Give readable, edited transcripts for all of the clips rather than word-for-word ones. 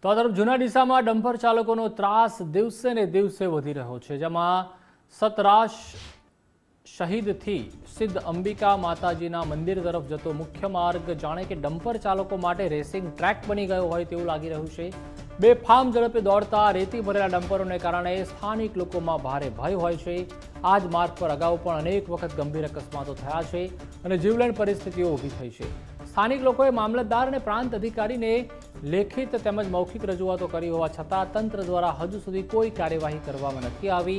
તો આ તરફ જૂના ડીસામાં ડમ્પર ચાલકોનો ત્રાસ દિવસે ને દિવસે વધી રહ્યો છે, જેમાં સતરાશ શહીદથી સિદ્ધ અંબિકા માતાજીના મંદિર તરફ જતો મુખ્ય માર્ગ જાણે કે ડમ્પર ચાલકો માટે રેસિંગ ટ્રેક બની ગયો હોય તેવું લાગી રહ્યું છે। બેફામ ઝડપે દોડતા રેતી ભરેલા ડમ્પરોને કારણે સ્થાનિક લોકોમાં ભારે ભય હોય છે। આ જ માર્ગ પર અગાઉ પણ અનેક વખત ગંભીર અકસ્માતો થયા છે અને જીવલેણ પરિસ્થિતિઓ ઊભી થઈ છે। સ્થાનિક લોકોએ મામલતદાર અને પ્રાંત અધિકારીને લેખિત તેમજ મૌખિક રજૂઆતો કરી હોવા છતાં તંત્ર દ્વારા હજુ સુધી કોઈ કાર્યવાહી કરવામાં નથી આવી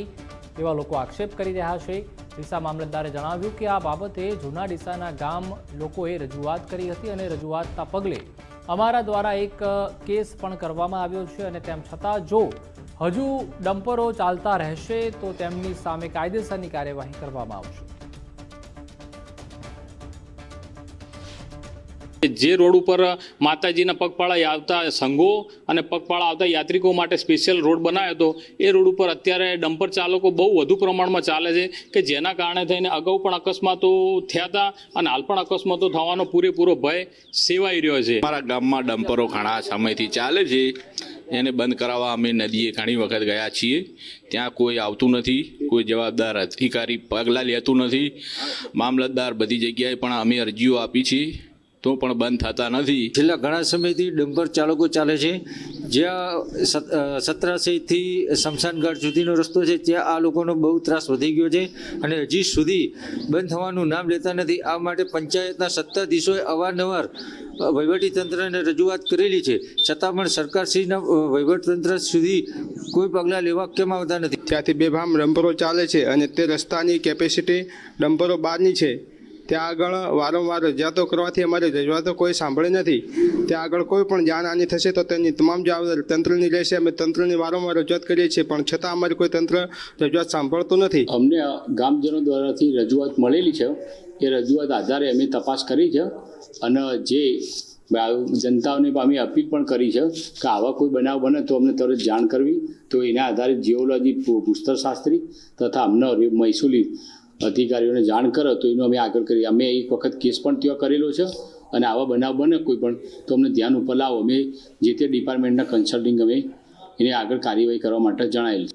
તેવા લોકો આક્ષેપ કરી રહ્યા છે। ડીસા મામલતદારે જણાવ્યું કે આ બાબતે જૂના ડીસાના ગામ લોકોએ રજૂઆત કરી હતી અને રજૂઆતના પગલે અમારા દ્વારા એક કેસ પણ કરવામાં આવ્યો છે અને તેમ છતાં જો હજુ ડમ્પરો ચાલતા રહેશે તો તેમની સામે કાયદેસરની કાર્યવાહી કરવામાં આવશે। જે રોડ ઉપર માતાજીના પગપાળા આવતા સંઘો અને પગપાળા આવતા યાત્રિકો માટે સ્પેશિયલ રોડ બનાવ્યો હતો, એ રોડ ઉપર અત્યારે ડમ્પર ચાલકો બહુ વધુ પ્રમાણમાં ચાલે છે કે જેના કારણે થઈને અગાઉ પણ અકસ્માતો થયા હતા અને હાલ પણ અકસ્માતો થવાનો પૂરેપૂરો ભય સેવાઈ રહ્યો છે। અમારા ગામમાં ડમ્પરો ઘણા સમયથી ચાલે છે, એને બંધ કરાવવા અમે નદીએ ઘણી વખત ગયા છીએ, ત્યાં કોઈ આવતું નથી, કોઈ જવાબદાર અધિકારી પગલાં લેતું નથી। મામલતદાર બધી જગ્યાએ પણ અમે અરજીઓ આપી છે તો પણ બંધ થતા નથી। છેલ્લા ઘણા સમયથી ડમ્પર ચાલકો ચાલે છે, જ્યાં 17થી શમશાનઘાટ સુધીનો રસ્તો છે ત્યાં આ લોકોનો બહુ ત્રાસ વધી ગયો છે અને હજી સુધી બંધ થવાનું નામ લેતા નથી। આ માટે પંચાયતના સત્તાધીશોએ અવારનવાર વહીવટીતંત્રને રજૂઆત કરેલી છે, છતાં પણ સરકારશ્રીના વહીવટતંત્ર સુધી કોઈ પગલાં લેવા કેમ આવતા નથી। ત્યાંથી બેફામ ડમ્પરો ચાલે છે અને તે રસ્તાની કેપેસિટી ડમ્પરો બહારની છે, ત્યાં આગળ વારંવાર રજૂઆતો કરવાથી અમારી રજૂઆતો કોઈ સાંભળે નથી। ત્યાં આગળ કોઈ પણ જાનહાનિ થશે તો તેની તમામ જવાબદારી તંત્રની રહેશે। અમે તંત્રની વારંવાર રજૂઆત કરીએ છીએ પણ છતાં અમારી કોઈ તંત્ર રજૂઆત સાંભળતું નથી। અમને ગામજનો દ્વારાથી રજૂઆત મળેલી છે, એ રજૂઆત આધારે અમે તપાસ કરી છે અને જે જનતાઓને અમે અપીલ પણ કરી છે કે આવા કોઈ બનાવ બને તો અમને તરત જાણ કરવી। તો એના આધારે જીઓલોજી ભૂસ્તરશાસ્ત્રી તથા અમને મહેસૂલી અધિકારીઓને જાણ કરો તો એનું અમે આગળ કરીએ। અમે એક વખત કેસ પણ ત્યાં કરેલો છે અને આવા બનાવ બને કોઈ પણ તો અમને ધ્યાન ઉપર લાવો, અમે જે તે ડિપાર્ટમેન્ટના કન્સલ્ટિંગ અમે એને આગળ કાર્યવાહી કરવા માટે જણાવેલ છે।